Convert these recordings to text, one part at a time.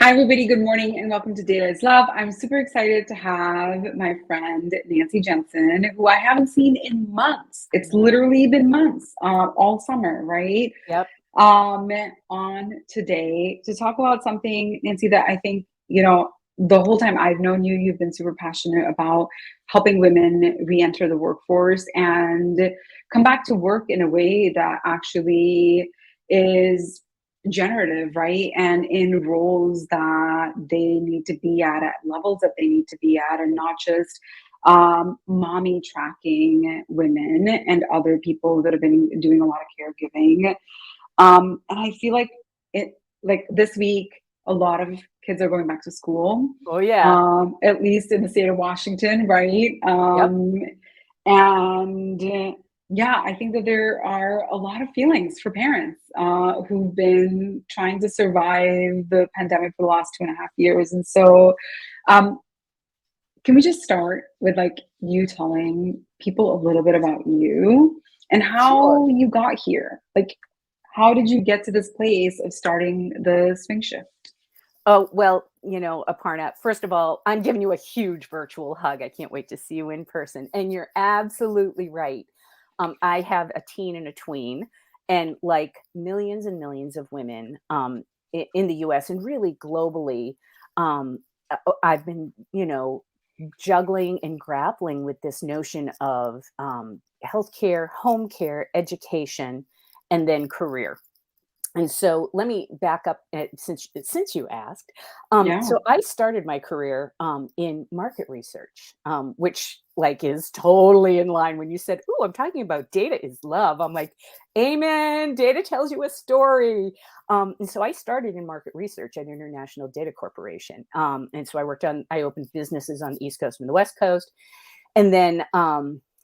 Hi, everybody. Good morning and welcome to Data is Love. I'm super excited to have my friend Nancy Jensen, who I haven't seen in months. It's literally been months, all summer, right? Yep. On today to talk about something, Nancy, that I think, the whole time I've known you, you've been super passionate about helping women re-enter the workforce and come back to work in a way that actually is generative, right? And in roles that they need to be at levels that they need to be at, and not just mommy tracking women and other people that have been doing a lot of caregiving. And I feel like like this week, a lot of kids are going back to school, Oh, yeah. at least in the state of Washington, right? Yep. And yeah, I think that there are a lot of feelings for parents who've been trying to survive the pandemic for the last 2.5 years. And so, um, can we just start with like you telling people a little bit about you and Sure. how you got here? Like, how did you get to this place of starting the swing shift? Oh, well, Aparna, first of all, I'm giving you a huge virtual hug. I can't wait to see you in person. And you're absolutely right. I have a teen and a tween, and like millions and millions of women in the US and really globally, I've been, juggling and grappling with this notion of healthcare, home care, education, and then career. And so let me back up since you asked. Yeah. So I started my career in market research, which like is totally in line when you said, "Oh, I'm talking about data is love." I'm like, "Amen." Data tells you a story. And so I started in market research at International Data Corporation. And so I opened businesses on the East Coast and the West Coast, and then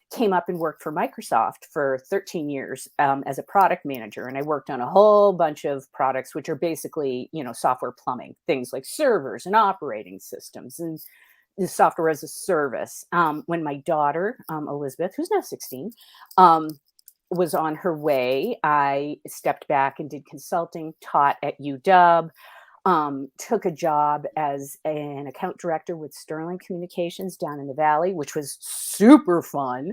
came up and worked for Microsoft for 13 years as a product manager. And I worked on a whole bunch of products, which are basically, software plumbing, things like servers and operating systems and the software as a service. When my daughter, Elizabeth, who's now 16, um, was on her way, I stepped back and did consulting, taught at UW, took a job as an account director with Sterling Communications down in the Valley, which was super fun.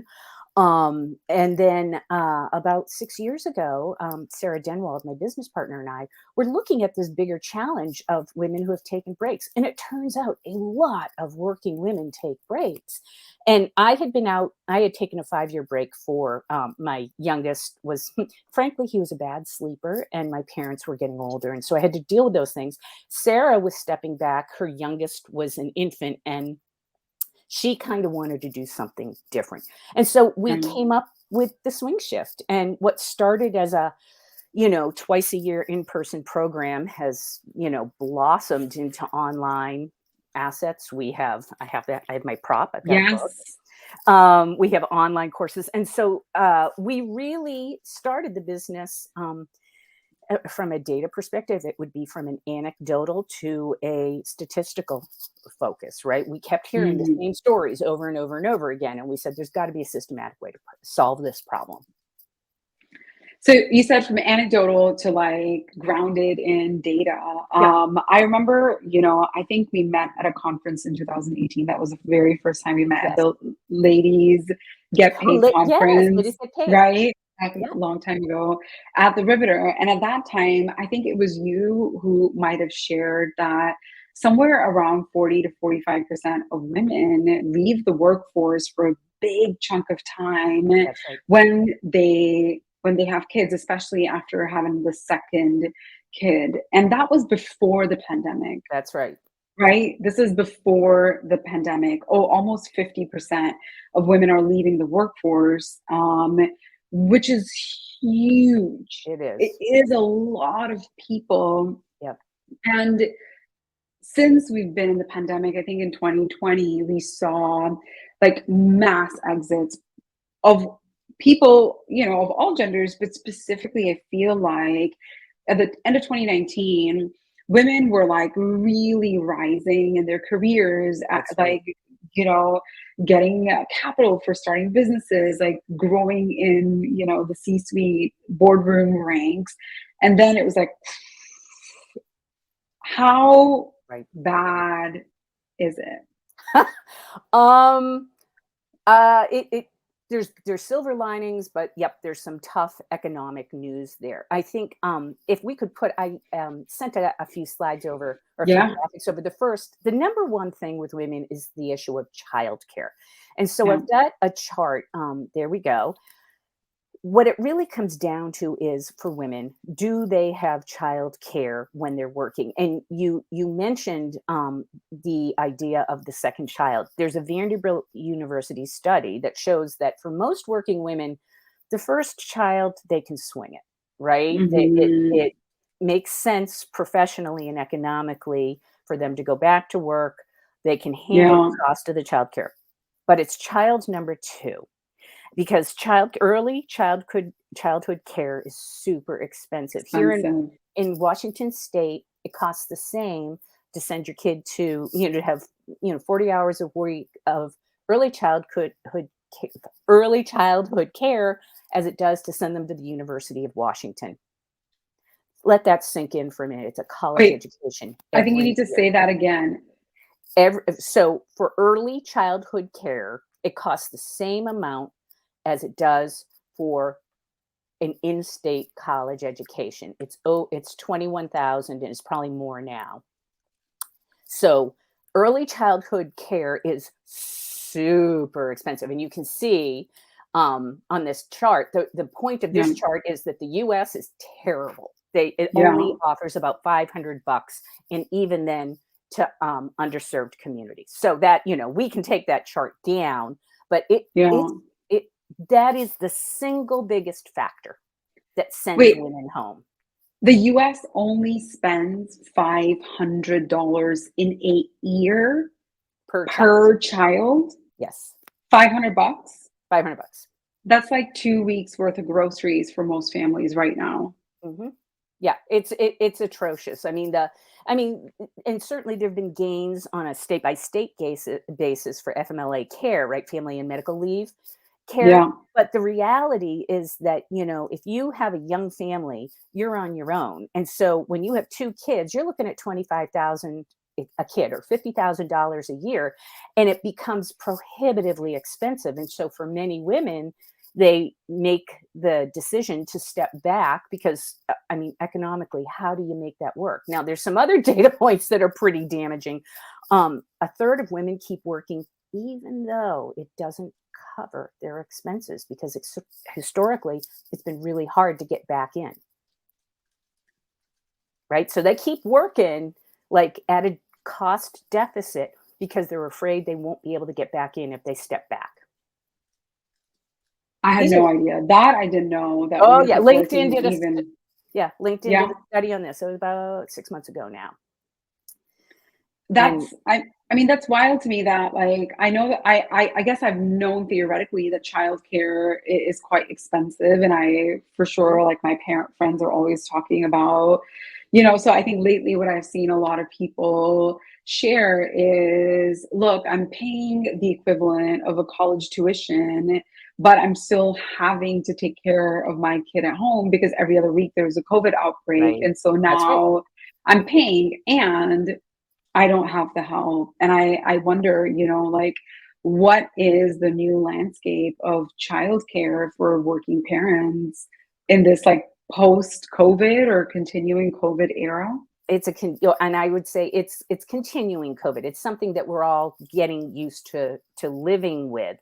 And then about 6 years ago, Sarah Denwald, my business partner, and I were looking at this bigger challenge of women who have taken breaks. And it turns out a lot of working women take breaks. And I had taken a 5-year break for my youngest was, frankly, he was a bad sleeper and my parents were getting older. And so I had to deal with those things. Sarah was stepping back. Her youngest was an infant and she kind of wanted to do something different. And so we Mm. came up with the swing shift. And what started as a, twice a year in-person program has, blossomed into online assets. I have my prop, I've got a book. Yes. We have online courses. And so we really started the business from a data perspective. It would be from an anecdotal to a statistical focus, right? We kept hearing the Mm. same stories over and over and over again. And we said, there's got to be a systematic way to solve this problem. So you said from anecdotal to like grounded in data. Yeah. I remember, I think we met at a conference in 2018. That was the very first time we met at Yes. the Ladies Get Paid Yes. It conference, is get paid. right? Back Yeah. a long time ago at the Riveter. And at that time, I think it was you who might have shared that somewhere around 40 to 45% of women leave the workforce for a big chunk of time That's right. when they have kids, especially after having the second kid. And that was before the pandemic, That's right. right? This is before the pandemic. Oh, almost 50% of women are leaving the workforce, which is huge. It It is. is a lot of people. Yep. And since we've been in the pandemic, I think in 2020, we saw like mass exits of people, of all genders, but specifically, I feel like at the end of 2019, women were like really rising in their careers, at, That's right. like, you know, getting capital for starting businesses, like growing in, the C suite boardroom ranks. And then it was like, how Right. bad is it? um, it there's silver linings, but yep, there's some tough economic news there. I think if we could put, I sent a few slides over, or a few Yeah, graphics over. The number one thing with women is the issue of childcare, and so yeah, I've got a chart. There we go. What it really comes down to is, for women, do they have childcare when they're working? And you mentioned the idea of the second child. There's a Vanderbilt University study that shows that for most working women, the first child, they can swing it, right? mhm, It makes sense professionally and economically for them to go back to work. They can handle yeah, the cost of the childcare, but it's child number two, because childhood care is super expensive. Here expensive. in Washington State, it costs the same to send your kid to, to have, 40 hours a week of early childhood early childhood care as it does to send them to the University of Washington. Let that sink in for a minute. It's a college Wait, education I think you every need to year. say that again. So for early childhood care, it costs the same amount as it does for an in-state college education. It's 21,000, and it's probably more now. So early childhood care is super expensive, and you can see on this chart. The point of Yeah, this chart is that the U.S. is terrible. It yeah, only offers about $500, and even then to underserved communities. So that, we can take that chart down, but yeah. it that is the single biggest factor that sends Wait, women home the US only spends $500 in a year per child. per child? Yes, $500? $500. That's like 2 weeks worth of groceries for most families right now. Hmm. Yeah, it's atrocious. And certainly there have been gains on a state by state basis for FMLA care, right? Family and medical leave care. Yeah, But the reality is that, if you have a young family, you're on your own. And so when you have two kids, you're looking at 25,000 a kid, or $50,000 a year, and it becomes prohibitively expensive. And so for many women, they make the decision to step back because, economically, how do you make that work? Now, there's some other data points that are pretty damaging. A third of women keep working even though it doesn't cover their expenses, because historically it's been really hard to get back in, right? So they keep working, like, at a cost deficit, because they're afraid they won't be able to get back in if they step back. I had These are no idea. That I didn't know that Oh women yeah, keep working even. LinkedIn did Yeah, a study on this. It was about 6 months ago now. And that's I mean, that's wild to me that, like, I know that I guess I've known theoretically that childcare is quite expensive, and I for Mhm. sure, like, my parent friends are always talking about, so I think lately what I've seen a lot of people share is, look, I'm paying the equivalent of a college tuition, but I'm still having to take care of my kid at home because every other week there's a COVID outbreak. Right. And so That's right. now I'm paying and I don't have the help. And I wonder, like, what is the new landscape of childcare for working parents in this, like, post COVID or continuing COVID era? And I would say it's continuing COVID. It's something that we're all getting used to living with.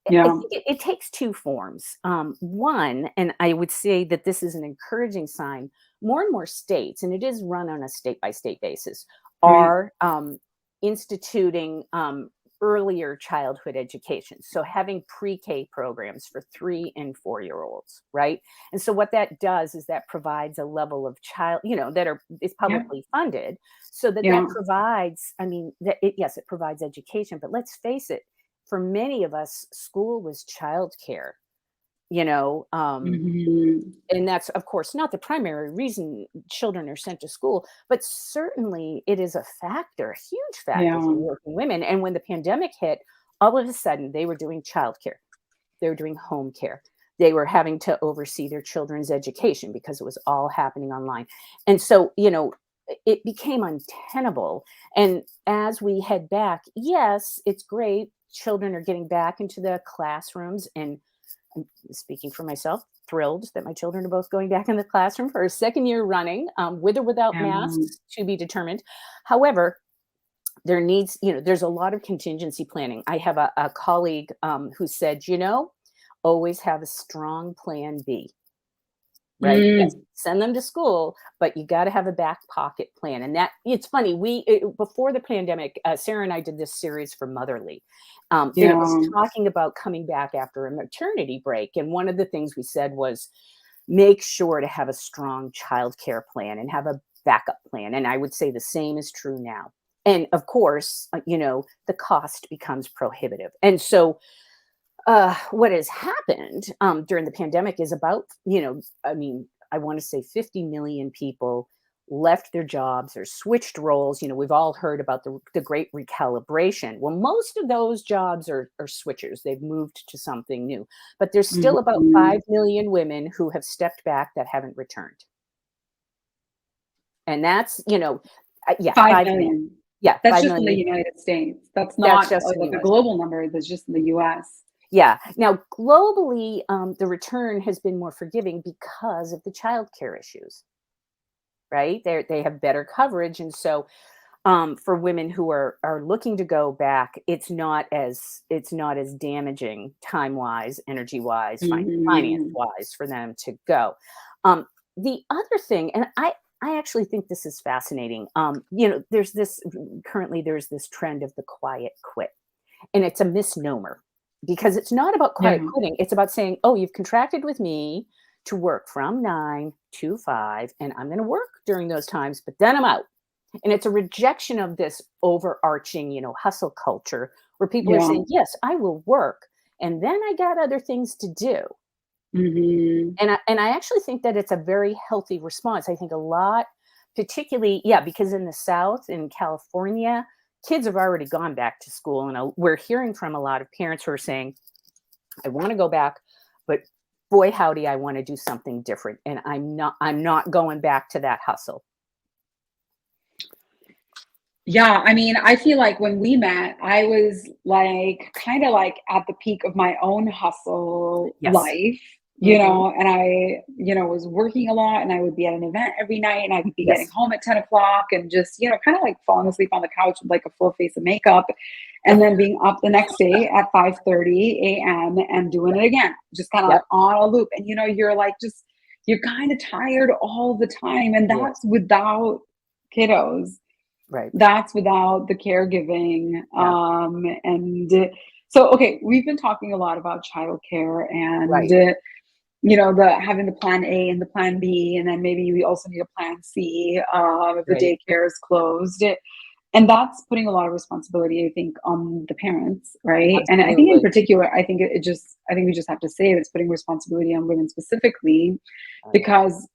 I Yeah, think it takes two forms. One, and I would say that this is an encouraging sign, more and more states, and it is run on a state by state basis, right. are instituting earlier childhood education. So having pre-K programs for 3 and 4-year-olds, right? And so what that does is that provides a level of child, that is Yeah, publicly funded, so that yeah. provides, yes, it provides education, but let's face it, for many of us, school was childcare, you know, um, Mhm. and that's, of course, not the primary reason children are sent to school, but certainly it is a factor, a huge factor Yeah, for working women. And when the pandemic hit, all of a sudden they were doing childcare, they were doing home care, they were having to oversee their children's education because it was all happening online. And so, it became untenable. And as we head back, yes, it's great. Children are getting back into the classrooms, and I'm speaking for myself, thrilled that my children are both going back in the classroom for a second year running, with or without Um, masks to be determined. However, there needs, there's a lot of contingency planning. I have a colleague who said, always have a strong plan B. Right? Yes, mm, send them to school, but you gotta have a back pocket plan, and that it's funny, before the pandemic, Sarah and I did this series for Motherly, and it was yeah. talking about coming back after a maternity break, and one of the things we said was, make sure to have a strong childcare plan and have a backup plan, and I would say the same is true now. And, of course, the cost becomes prohibitive, and so what has happened during the pandemic is about, I mean, I want to say 50 million people left their jobs or switched roles. We've all heard about the great recalibration. Well, most of those jobs are switchers. They've moved to something new. But there's still about Mhm. 5 million women who have stepped back that haven't returned. And that's, yeah, 5 5 million. million. Yeah, That's 5 just in the million. United States. That's That's not, just in like, the a US. global number, that's just in the US. Yeah. Now, globally, the return has been more forgiving because of the childcare issues, right? They have better coverage, and so for women who are looking to go back, it's not as damaging time wise, energy wise, finance Mhm. wise for them to go. Um, the other thing, and I actually think this is fascinating. There's this trend of the quiet quit, and it's a misnomer because it's not about quiet Yeah. quitting. It's about saying, oh, you've contracted with me to work from 9 to 5, and I'm going to work during those times, but then I'm out. And it's a rejection of this overarching, hustle culture where people are Yeah. saying, yes, I will work. And then I got other things to do. Mhm. And I actually think that it's a very healthy response. I think a lot, particularly, yeah, because in the South, in California, kids have already gone back to school. And we're hearing from a lot of parents who are saying, I want to go back, but boy, howdy, I want to do something different. And I'm not going back to that hustle. Yeah, I mean, I feel like when we met, I was like kind of like at the peak of my own hustle Yes. life, Hmm. and I, was working a lot and I would be at an event every night and I would be getting Yes. home at 10 o'clock and just, kind of like falling asleep on the couch with like a full face of makeup and then being up the next day at 5:30 a.m. and doing Yep. it again, just kind of Yep. like on a loop. And, you're like, you're kind of tired all the time. And that's Yes. without kiddos, Right. that's without the caregiving. Yeah. And so, okay, we've been talking a lot about childcare and, Right. the having the plan A and the plan B, and then maybe we also need a plan C if the Right. daycare is closed. And that's putting a lot of responsibility, I think, on the parents, right? And I think in Absolutely. particular, I think we just have to say it's putting responsibility on women specifically, Oh, yeah. because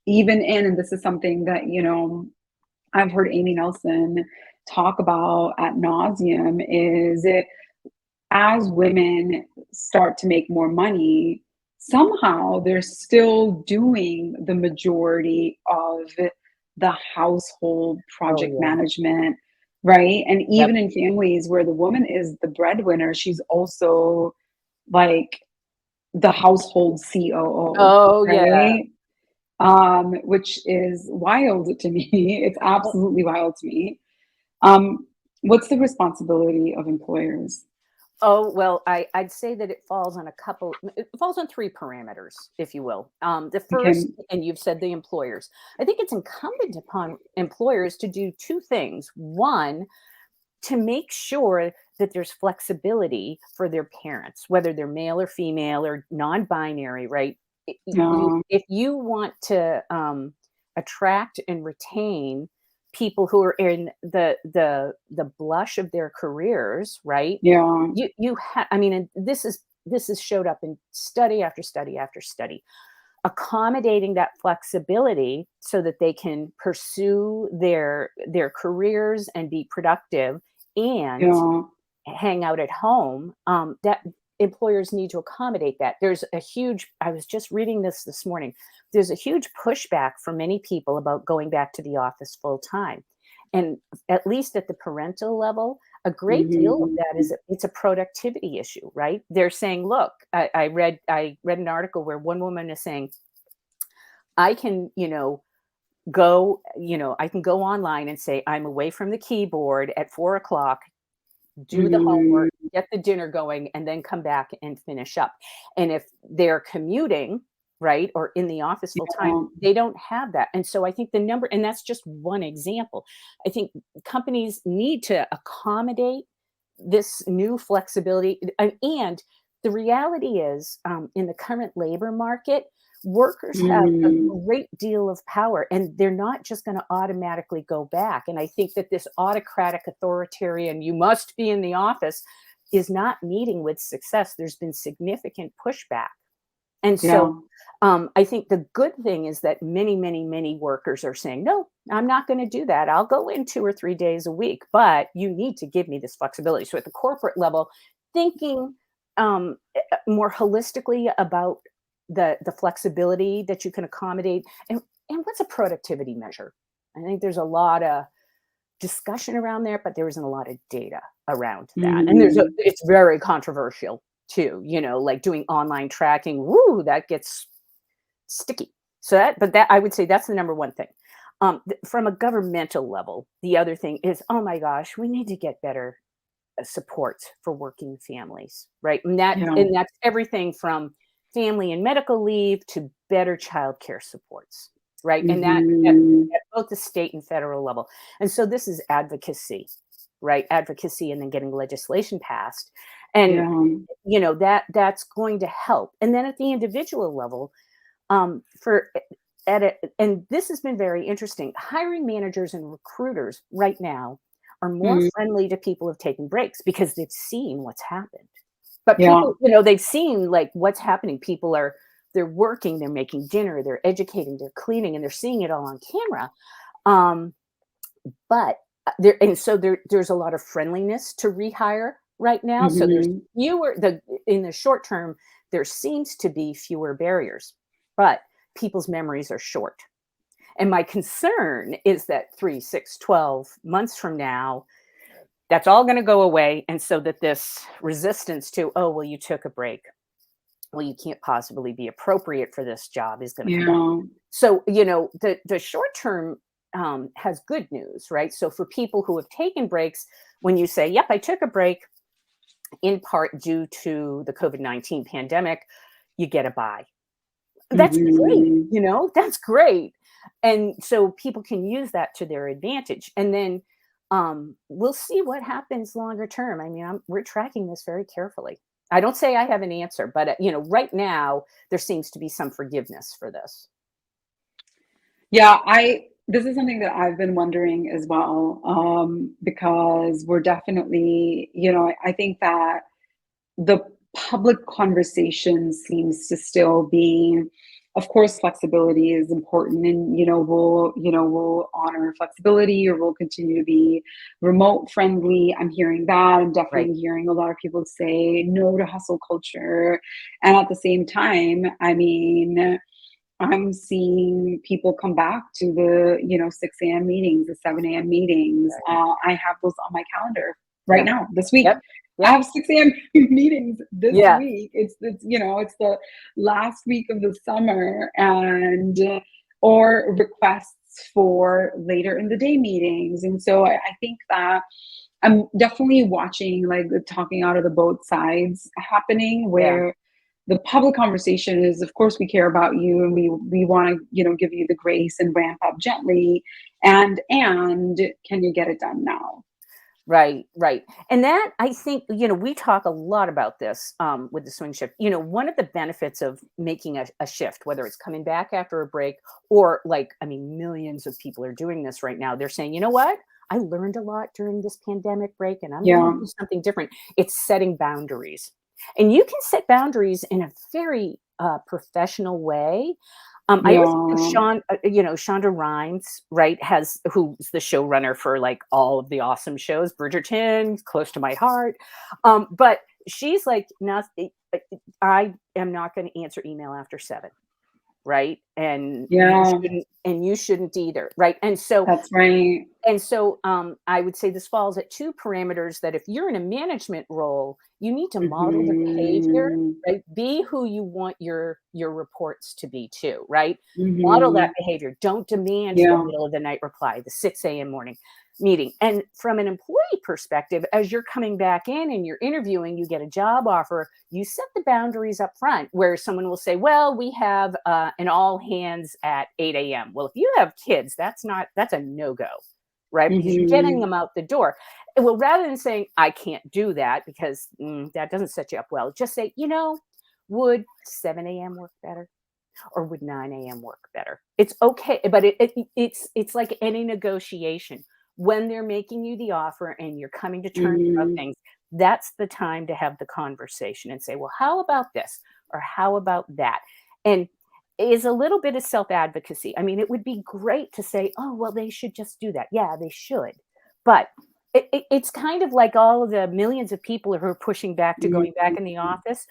even and this is something that, I've heard Amy Nelson talk about at nauseum, is it as women start to make more money, somehow they're still doing the majority of the household Oh, project yeah. management, right? And Yep. even in families where the woman is the breadwinner, she's also like the household COO, Oh, yeah. right? Which is wild to me. It's Oh, absolutely wild to me. Um, what's the responsibility of employers? well, I'd say that it falls on 3 parameters, if you will. The Okay. first, and you've said the employers. I think it's incumbent upon employers to do 2 things. One, to make sure that there's flexibility for their parents, whether they're male or female or non-binary, right? Yeah. If you want to attract and retain people who are in the blush of their careers, right? Yeah. I mean, and this is showed up in study after study after study, accommodating that flexibility so that they can pursue their careers and be productive and Yeah. hang out at home, that employers need to accommodate that. There's a huge I was just reading this morning. there's a huge pushback for many people about going back to the office full time. And at least at the parental level, a great deal of that Mhm. is it's a productivity issue, right? They're saying, look, I read an article where one woman is saying, I can, I can go online and say I'm away from the keyboard at 4 o'clock, do the Mhm. homework, get the dinner going, and then come back and finish up. And if they're commuting, right, or in the office full time, Yeah. they don't have that. And so I think the number, and that's just one example. I think companies need to accommodate this new flexibility. And the reality is, in the current labor market, workers have a Mm. great deal of power and they're not just going to automatically go back. And I think that this autocratic, authoritarian, you must be in the office is not meeting with success. There's been significant pushback. And so Yeah. I think the good thing is that many, many, many workers are saying, no, I'm not going to do that. I'll go in 2 or 3 days a week, but you need to give me this flexibility. So at the corporate level, thinking more holistically about the flexibility that you can accommodate and what's a productivity measure. I think there's a lot of discussion around there, but there isn't a lot of data around that. And Mhm. it's very controversial too, like doing online tracking. Woo, that gets sticky. So that I would say that's the number one thing. From a governmental level, the other thing is, oh my gosh, we need to get better support for working families, right? Yeah. And that's everything from family and medical leave to better childcare supports, right? And that's Mhm. at both the state and federal level. And so this is advocacy, right? Advocacy and then getting legislation passed. And Yeah. that's going to help. And then at the individual level, for at it, and this has been very interesting. Hiring managers and recruiters right now are more Mm. friendly to people who've taken breaks because they've seen what's happened. But Yeah. people, they've seen like what's happening. People they're working, they're making dinner, they're educating, they're cleaning, and they're seeing it all on camera. Um, but there's a lot of friendliness to rehire right now. So there's Mhm. fewer the in the short term, there seems to be fewer barriers, but people's memories are short. And my concern is that 3, 6, 12 months from now, that's all going to go away. And so that this resistance to, oh, well, you took a break. Well, you can't possibly be appropriate for this job is going to come back. Yeah. So, the short term has good news, right? So for people who have taken breaks, when you say, yep, I took a break in part due to the COVID-19 pandemic, you get a buy. That's great, Mhm. that's great. And so people can use that to their advantage. And then we'll see what happens longer term. I mean, we're tracking this very carefully. I don't say I have an answer, but right now there seems to be some forgiveness for this. Yeah, I this is something that I've been wondering as well, because we're definitely, I think that the public conversation seems to still be, of course, flexibility is important, and we'll honor flexibility, or we'll continue to be remote friendly. I'm hearing that. I'm Right. definitely hearing a lot of people say no to hustle culture, and at the same time, I mean, I'm seeing people come back to the, 6 a.m. meetings, the 7 a.m. meetings. Right. I have those on my calendar right Yep. now, this week. Yep. I Yep. have 6 a.m. meetings this Yeah. week. It's the last week of the summer, and or requests for later in the day meetings. And so I think that I'm definitely watching, like, the talking out of the both sides happening, Yeah. where the public conversation is, of course, we care about you, and we want to, give you the grace and ramp up gently, and can you get it done now? Right, right. And that I think, we talk a lot about this with the swing shift. One of the benefits of making a shift, whether it's coming back after a break or like, I mean, millions of people are doing this right now. They're saying, you know what? I learned a lot during this pandemic break and I'm going to Yeah. do something different. It's setting boundaries. And you can set boundaries in a very professional way. I also think Yeah. Shonda Rhimes, right, who's the showrunner for like all of the awesome shows, Bridgerton, close to my heart. But she's like, I am not going to answer email after 7. right? And Yeah, you shouldn't either, right? that's right. I would say this falls at 2 parameters that if you're in a management role, you need to model the behavior, Mhm. right? Be who you want your reports to be too, right? Model that Mhm. behavior. Don't demand the Yeah. middle of the night reply, the 6 a.m. morning meeting. And from an employee perspective, as you're coming back in and you're interviewing, you get a job offer, you set the boundaries up front where someone will say, well, we have an all hands at 8 a.m. Well, if you have kids, that's a no-go, right? Because you're getting Mhm. them out the door. Well, rather than saying, I can't do that because that doesn't set you up well, just say, would 7 a.m. work better? Or would 9 a.m. work better? It's okay, but it's like any negotiation. When they're making you the offer and you're coming to terms about Mhm. things, that's the time to have the conversation and say, "Well, how about this?" or "How about that?" And is a little bit of self-advocacy. I mean, it would be great to say, "Oh, well, they should just do that." Yeah, they should. But it's kind of like all of the millions of people who are pushing back to Mhm. going back in the office.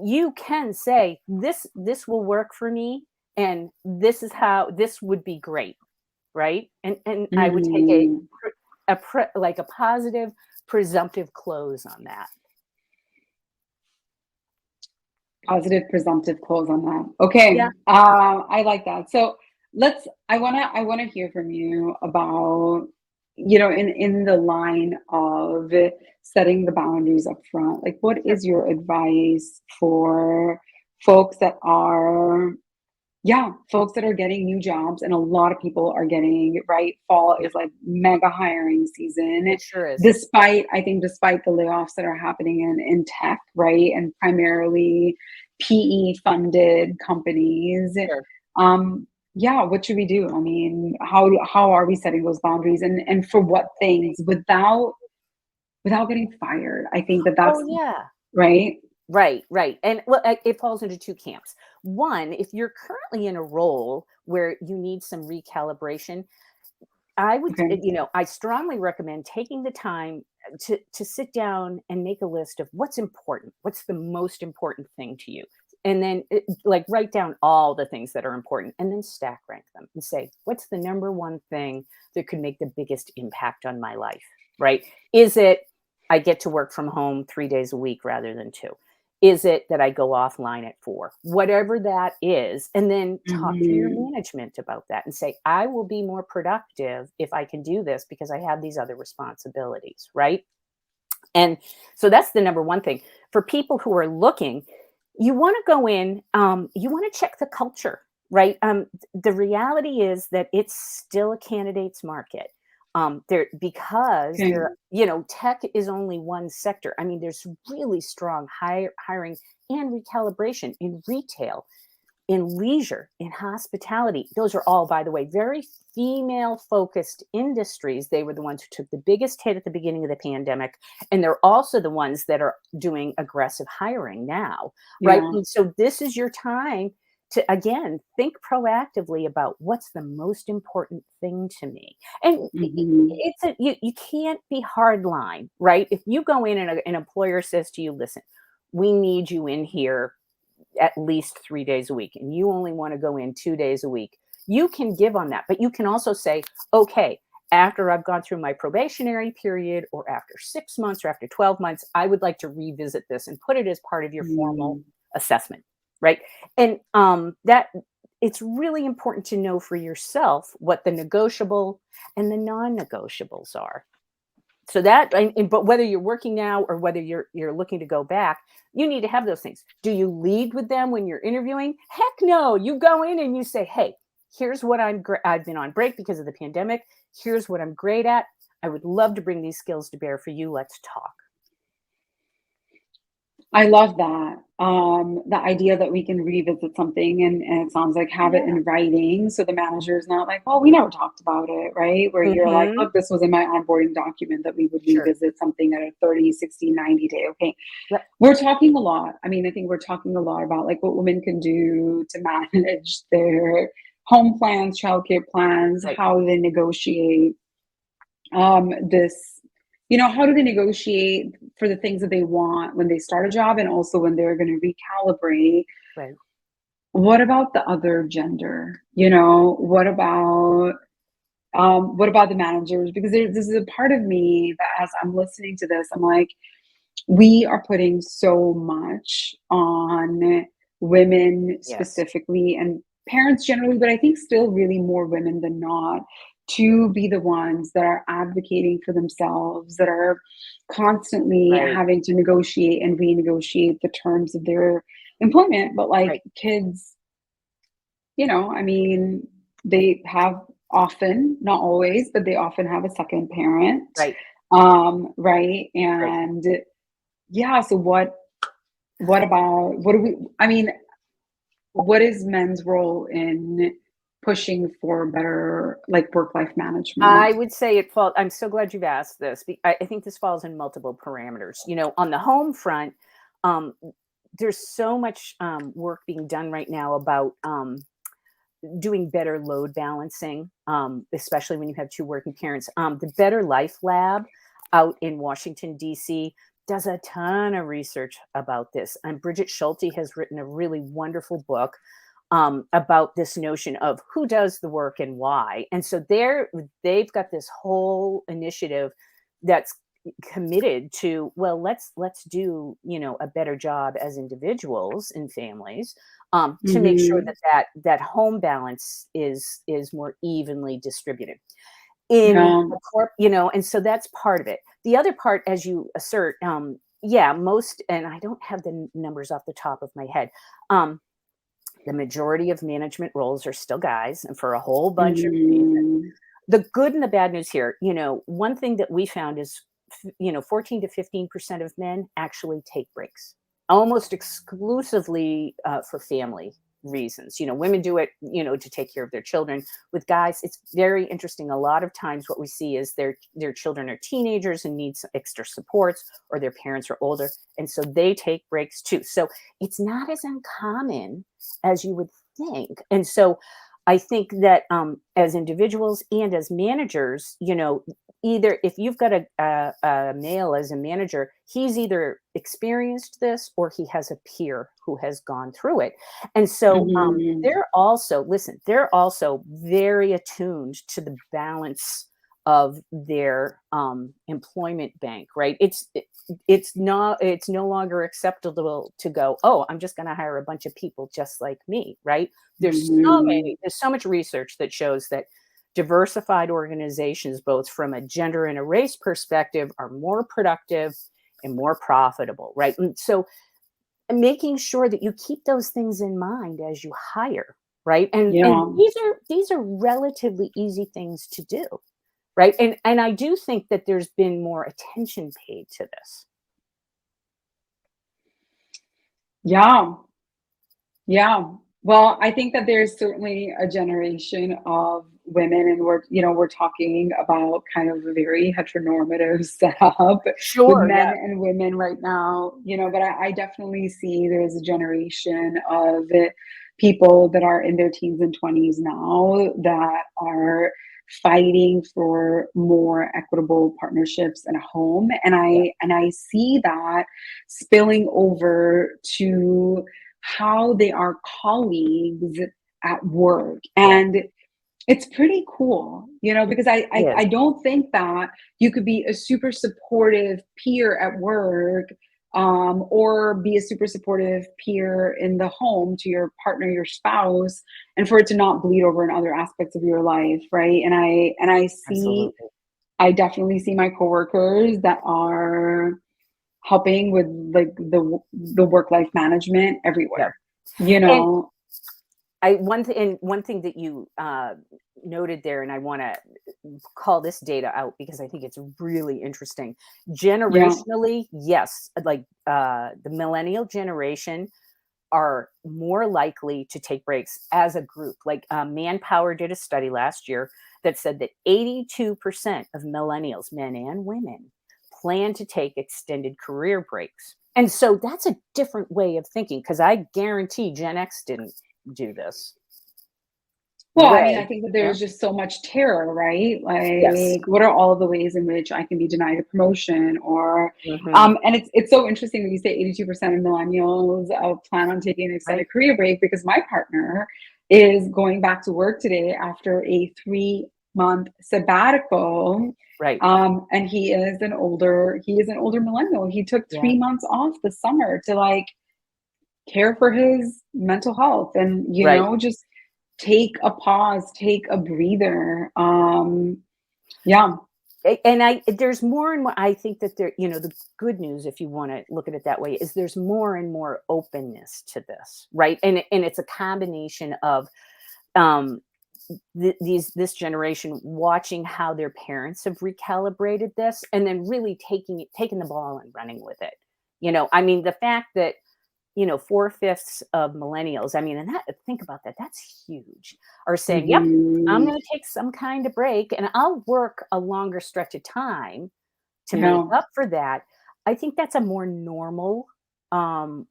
You can say, this will work for me, and this is how this would be great, right? And I would take Mhm. like a positive presumptive close on that. Positive presumptive close on that. Okay, Yeah, I like that. So I wanna hear from you about, in the line of setting the boundaries up front. Like, what sure. is your advice for folks that are yeah, folks that are getting new jobs, and a lot of people are getting right, fall Yeah, is like mega hiring season, it sure is. despite the layoffs that are happening in tech, right? And primarily PE funded companies. Sure. Um, yeah, what should we do? I mean, how are we setting those boundaries, and for what things without getting fired? I think Oh, that's yeah. right. Right, right. And well, it falls into 2 camps. One, if you're currently in a role where you need some recalibration, Okay. I strongly recommend taking the time to sit down and make a list of what's important. What's the most important thing to you? And then like write down all the things that are important and then stack rank them and say, what's the number one thing that could make the biggest impact on my life? Right? Is it I get to work from home 3 days a week rather than 2? Is it that I go offline at 4? Whatever that is, and then talk to your Mhm. management about that and say, "I will be more productive if I can do this because I have these other responsibilities," right? And so that's the number one thing. For people who are looking, you wanna go in, you wanna check the culture, right? The reality is that it's still a candidate's market. Because Okay. tech is only one sector. I mean, there's really strong hiring and recalibration in retail, in leisure, in hospitality. Those are all, by the way, very female focused industries. They were the ones who took the biggest hit at the beginning of the pandemic. And they're also the ones that are doing aggressive hiring now, right? Yeah. And so this is your time to, again, think proactively about what's the most important thing to me. And Mhm. you can't be hard line, right? If you go in and an employer says to you, listen, we need you in here at least 3 days a week and you only want to go in 2 days a week, you can give on that. But you can also say, okay, after I've gone through my probationary period or after 6 months or after 12 months, I would like to revisit this and put it as part of your formal Mm. assessment, right? And that it's really important to know for yourself what the negotiable and the non-negotiables are. So that but whether you're working now or whether you're looking to go back, you need to have those things. Do you lead with them when you're interviewing? Heck no. You go in and you say, "Hey, here's what I've been on break because of the pandemic. Here's what I'm great at. I would love to bring these skills to bear for you. Let's talk." I love that. The idea that we can revisit something and it sounds like have it Yeah. in writing so the manager is not like, oh, we never talked about it, right? Where you're like, Mhm. look, this was in my onboarding document that we would Sure. revisit something at a 30, 60, 90 day. Okay. Yep. We're talking a lot. I mean, I think we're talking a lot about like what women can do to manage their home plans, childcare plans, Right. how they negotiate this how do they negotiate for the things that they want when they start a job and also when they're going to recalibrate Right. what about the other gender? What about the managers? Because this is a part of me that as I'm listening to this, I'm like, we are putting so much on women Yes. specifically and parents generally, but I think still really more women than not to be the ones that are advocating for themselves, that are constantly Right. having to negotiate and renegotiate the terms of their employment. But like Right. kids, I mean, they have often, not always, but they often have a second parent. Right. Right. Right. And yeah, so what about what do we I mean, what is men's role in pushing for better like work-life management? I would say it falls. I'm so glad you've asked this. I think this falls in multiple parameters. On the home front, um, there's so much work being done right now about doing better load balancing, especially when you have two working parents. The Better Life Lab out in Washington, D.C., does a ton of research about this. And Bridget Schulte has written a really wonderful book about this notion of who does the work and why. And so they've got this whole initiative that's committed to, well, let's do a better job as individuals and families, to make sure Mhm. that home balance is more evenly distributed in Yeah. a and so that's part of it. The other part, as you assert, yeah, most, and I don't have the numbers off the top of my head. The majority of management roles are still guys, and for a whole bunch of reasons. Mhm. The good and the bad news here, one thing that we found is, 14 to 15% of men actually take breaks, almost exclusively for family reasons. Women do it, to take care of their children. With guys, it's very interesting. A lot of times, what we see is their children are teenagers and need some extra supports, or their parents are older, and so they take breaks too. So it's not as uncommon as you would think, and so I think that as individuals and as managers, either if you've got a male as a manager, he's either experienced this or he has a peer who has gone through it. And so Mhm. they're also very attuned to the balance of their employment bank, right? It's no longer acceptable to go, oh, I'm just going to hire a bunch of people just like me, right? Mhm. There's so much research that shows that diversified organizations, both from a gender and a race perspective, are more productive and more profitable, right? And so making sure that you keep those things in mind as you hire, right? And Yeah. these are relatively easy things to do, right? And I do think that there's been more attention paid to this. Yeah. Yeah. Well, I think that there's certainly a generation of women, and we're talking about kind of a very heteronormative setup with Sure, men yeah. and women right now, but I definitely see there's a generation of people that are in their teens and 20s now that are fighting for more equitable partnerships in a home. And Yeah. I see that spilling over to how they are colleagues at work. Yeah. And it's pretty cool, because It I is. don't think that you could be a super supportive peer at work, or be a super supportive peer in the home to your partner, your spouse, and for it to not bleed over in other aspects of your life, right? Absolutely. I definitely see my coworkers that are helping with like the work life management Yeah. everywhere. And one thing that you noted there, and I want to call this data out because I think it's really interesting. Yeah. Generationally, yes, like the millennial generation are more likely to take breaks as a group. Like Manpower did a study last year that said that 82% of millennials, men and women, plan to take extended career breaks. And so that's a different way of thinking because I guarantee Gen X didn't do this. Well, I mean, I Ray, think that yeah, there's just so much terror, right? yes. Like, what are all of the ways in which I can be denied a promotion or Hmm. and it's so interesting when you say 82% of millennials plan on taking an Right, extended career break because my partner is going back to work today after a 3-month sabbatical. right, And he is an older millennial. He took yeah, 3 months off the summer to like care for his mental health and right. just take a pause, take a breather. Yeah. And there's more and more. I think that the good news, if you want to look at it that way, is there's more and more openness to this, right? And it's a combination of um, this generation watching how their parents have recalibrated this, and then really taking the ball and running with it. I mean, the fact that 4/5 of millennials, I mean, and think about that, that's huge, are saying, "Yep, I'm Hmm. gonna take some kind of break and I'll work a longer stretch of time to make Yeah. up for that." I think that's a more normal,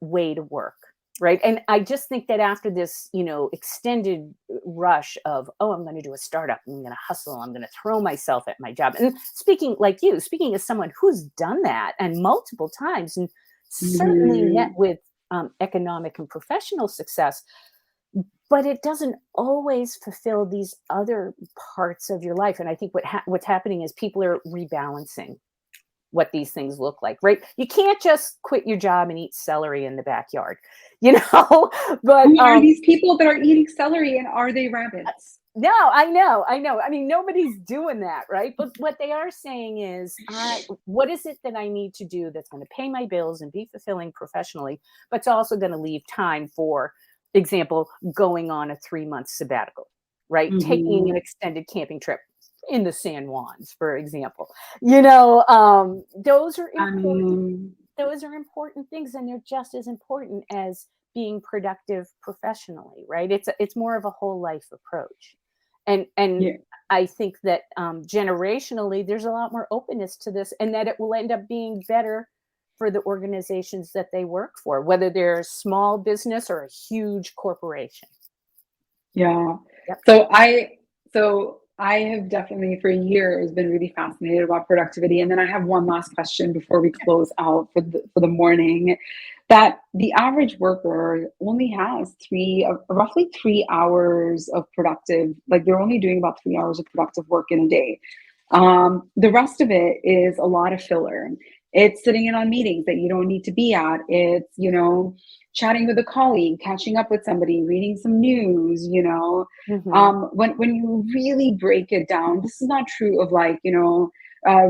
way to work, right? And I just think that after this, extended rush of, "Oh, I'm gonna do a startup, I'm gonna hustle, I'm gonna throw myself at my job," and speaking as someone who's done that and multiple times and certainly met Hmm. with economic and professional success, but it doesn't always fulfill these other parts of your life. And I think what's happening is people are rebalancing what these things look like, right? You can't just quit your job and eat celery in the backyard, you know. But Who are these people that are eating celery and are they rabbits? no, I know. I mean, nobody's doing that, right? But what they are saying is, what is it that I need to do that's going to pay my bills and be fulfilling professionally, but it's also going to leave time for example, going on a 3-month sabbatical, right? Taking an Hmm. extended camping trip in the San Juans, for example. Those are I important. mean, Those are important things, and they're just as important as being productive professionally, right? It's more of a whole life approach. And yeah. I think that generationally, there's a lot more openness to this, and that it will end up being better for the organizations that they work for, whether they're a small business or a huge corporation. Yeah. Yep. So I have definitely for years been really fascinated about productivity. And then I have one last question before we close out for the morning. That the average worker only has roughly 3 hours of productive, like they're only doing about 3 hours of productive work in a day. The rest of it is a lot of filler. It's sitting in on meetings that you don't need to be at. It's, chatting with a colleague, catching up with somebody, reading some news. Hmm. When you really break it down, this is not true of like,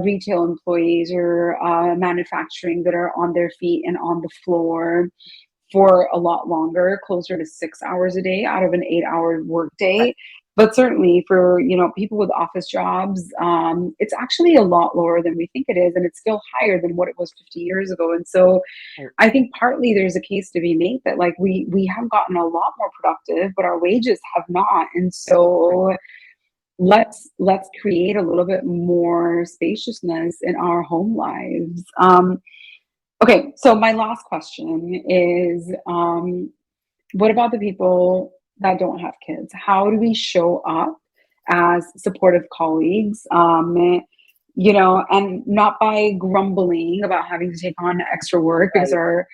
retail employees or manufacturing that are on their feet and on the floor for a lot longer, closer to 6 hours a day out of an 8-hour Right. workday. But certainly for people with office jobs, it's actually a lot lower than we think it is, and it's still higher than what it was 50 years ago. And so Right. I think partly there's a case to be made that like we have gotten a lot more productive, but our wages have not. And Right. so let's create a little bit more spaciousness in our home lives. Okay, so my last question is, what about the people that don't have kids? How do we show up as supportive colleagues? And not by grumbling about having to take on extra work because Right. our,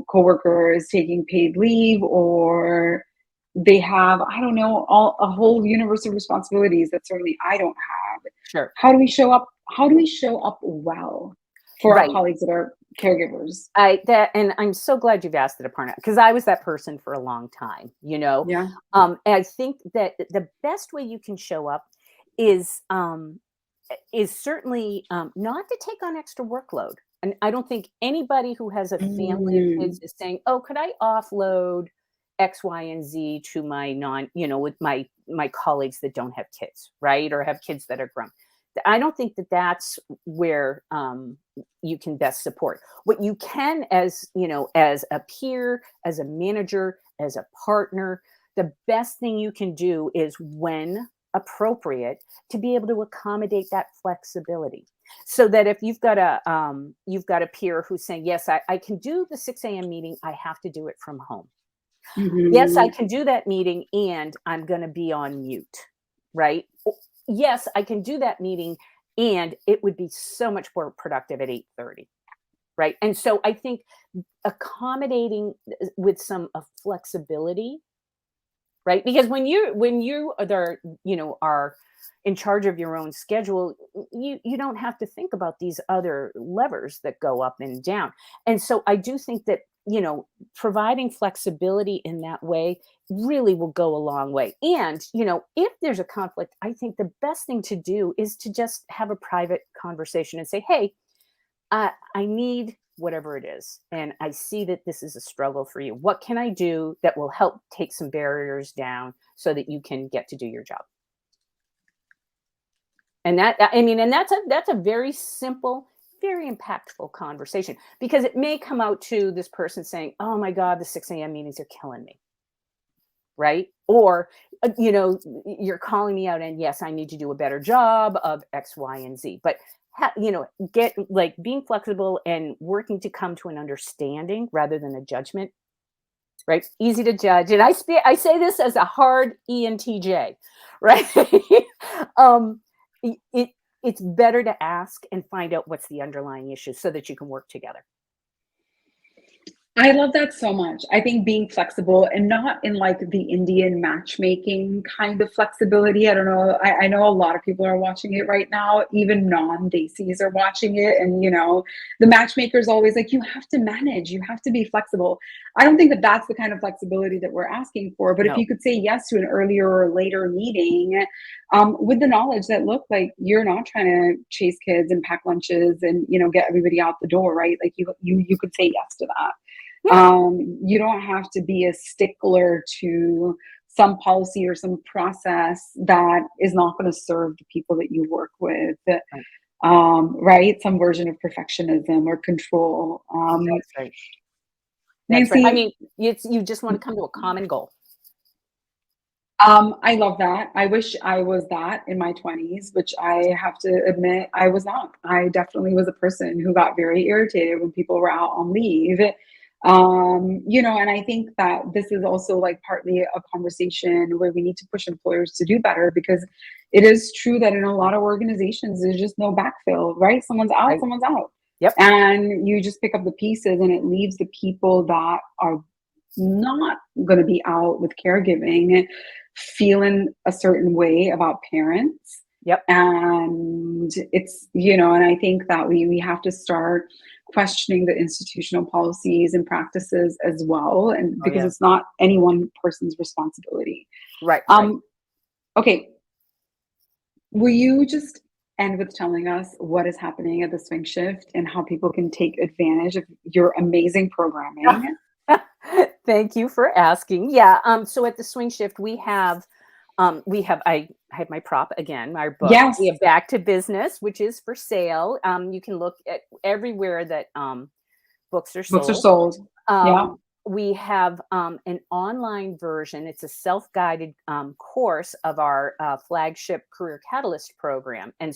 coworker is taking paid leave or they have, I don't know, a whole universe of responsibilities that certainly I don't have. Sure. How do we show up? How do we show up well for our Right. colleagues that are caregivers? And I'm so glad you've asked it, Aparna, because I was that person for a long time. Yeah. And I think that the best way you can show up is certainly not to take on extra workload. And I don't think anybody who has a family of kids Mm. is saying, "Oh, could I offload X, Y, and Z to my with my colleagues that don't have kids, right, or have kids that are grown." I don't think that that's where you can best support. What you can, as a peer, as a manager, as a partner, the best thing you can do is, when appropriate, to be able to accommodate that flexibility. So that if you've got a peer who's saying, "Yes, I can do the 6 a.m. meeting, I have to do it from home." Yes, I Mhm. can do that meeting and I'm going to be on mute, right? Yes, I can do that meeting and it would be so much more productive at 8:30, right? And so I think accommodating with some flexibility, right? Because when you are there, are in charge of your own schedule, you don't have to think about these other levers that go up and down. And so I do think that, providing flexibility in that way really will go a long way. And, if there's a conflict, I think the best thing to do is to just have a private conversation and say, "Hey, I need whatever it is. And I see that this is a struggle for you. What can I do that will help take some barriers down so that you can get to do your job?" And that's a very simple, very impactful conversation because it may come out to this person saying, "Oh my God, the 6 a.m. meetings are killing me." Right? Or, you're calling me out and yes, I need to do a better job of X, Y, and Z. But, get like being flexible and working to come to an understanding rather than a judgment, right? Easy to judge. And I say this as a hard ENTJ, right? um, it, it's better to ask and find out what's the underlying issue so that you can work together. I love that so much. I think being flexible and not in like the Indian matchmaking kind of flexibility. I don't know. I know a lot of people are watching it right now. Even non-Desis are watching it. And, the matchmaker is always like, you have to manage, you have to be flexible. I don't think that that's the kind of flexibility that we're asking for. But if No. you could say yes to an earlier or later meeting, with the knowledge that, look, like you're not trying to chase kids and pack lunches and, get everybody out the door, right? Like you could say yes to that. Yeah. You don't have to be a stickler to some policy or some process that is not going to serve the people that you work with, Right. right? Some version of perfectionism or control. That's right. That's right. I Nancy, mean, you just want to come to a common goal. I love that. I wish I was that in my 20s, which I have to admit I was not. I definitely was a person who got very irritated when people were out on leave. And I think that this is also like partly a conversation where we need to push employers to do better because it is true that in a lot of organizations, there's just no backfill, right? Right. Someone's out. Yep. And you just pick up the pieces and it leaves the people that are not going to be out with caregiving feeling a certain way about parents. Yep. And and I think that we have to start questioning the institutional policies and practices as well, and Oh, because yeah. it's not any one person's responsibility. Right, right. um okay, will you just end with telling us what is happening at the swing shift and how people can take advantage of your amazing programming? Thank you for asking. Yeah, so at the Swing Shift, I have my prop again, our book. Yes, We have Back to Business, which is for sale. You can look at everywhere that books are books are sold. sold. Yeah. We have an online version. It's a self-guided course of our flagship Career Catalyst program. And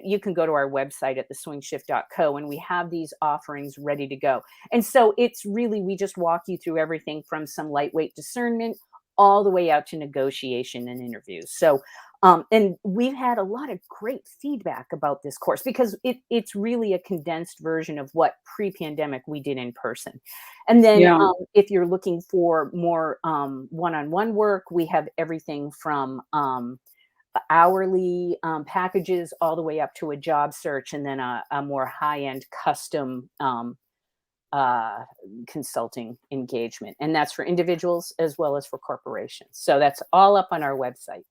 you can go to our website at theswingshift.co, and we have these offerings ready to go. And so it's really, we just walk you through everything from some lightweight discernment all the way out to negotiation and interviews. So, and we've had a lot of great feedback about this course because it's really a condensed version of what pre-pandemic we did in person. And then Yeah. if you're looking for more one-on-one work, we have everything from hourly packages all the way up to a job search and then a more high-end custom uh, consulting engagement. And that's for individuals as well as for corporations. So that's all up on our website.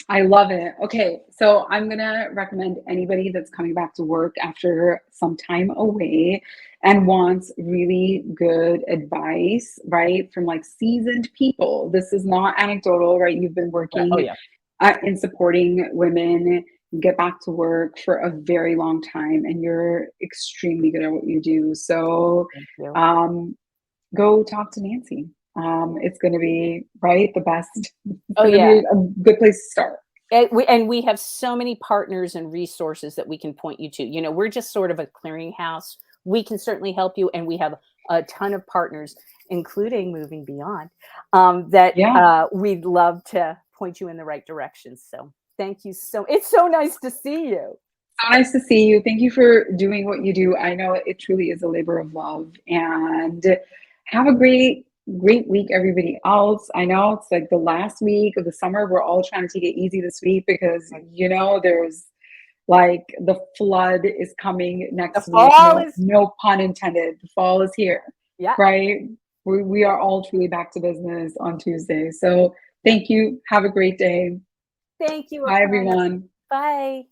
I love it. Okay, so I'm gonna recommend anybody that's coming back to work after some time away and wants really good advice, right, from like seasoned people. This is not anecdotal, right? You've been Right. Oh, working yeah. in supporting women get back to work for a very long time, and you're extremely good at what you do. So Thank you. um, go talk to Nancy. It's going to be right the best. It's Oh, going to yeah. be a good place to start. And we have so many partners and resources that we can point you to. We're just sort of a clearinghouse. We can certainly help you, and we have a ton of partners. including moving beyond, that Yeah. we'd love to point you in the right direction. So thank you so. It's so nice to see you. So nice to see you. Thank you for doing what you do. I know it truly is a labor of love. And have a great week, everybody else. I know it's like the last week of the summer. We're all trying to take it easy this week because, there's like the flood is coming The next week. fall No, is, no pun intended. The fall is here, yeah, right? We are all truly back to business on Tuesday. So yeah. thank you. Have a great day. Thank you, Bye, Aparna. everyone. Bye.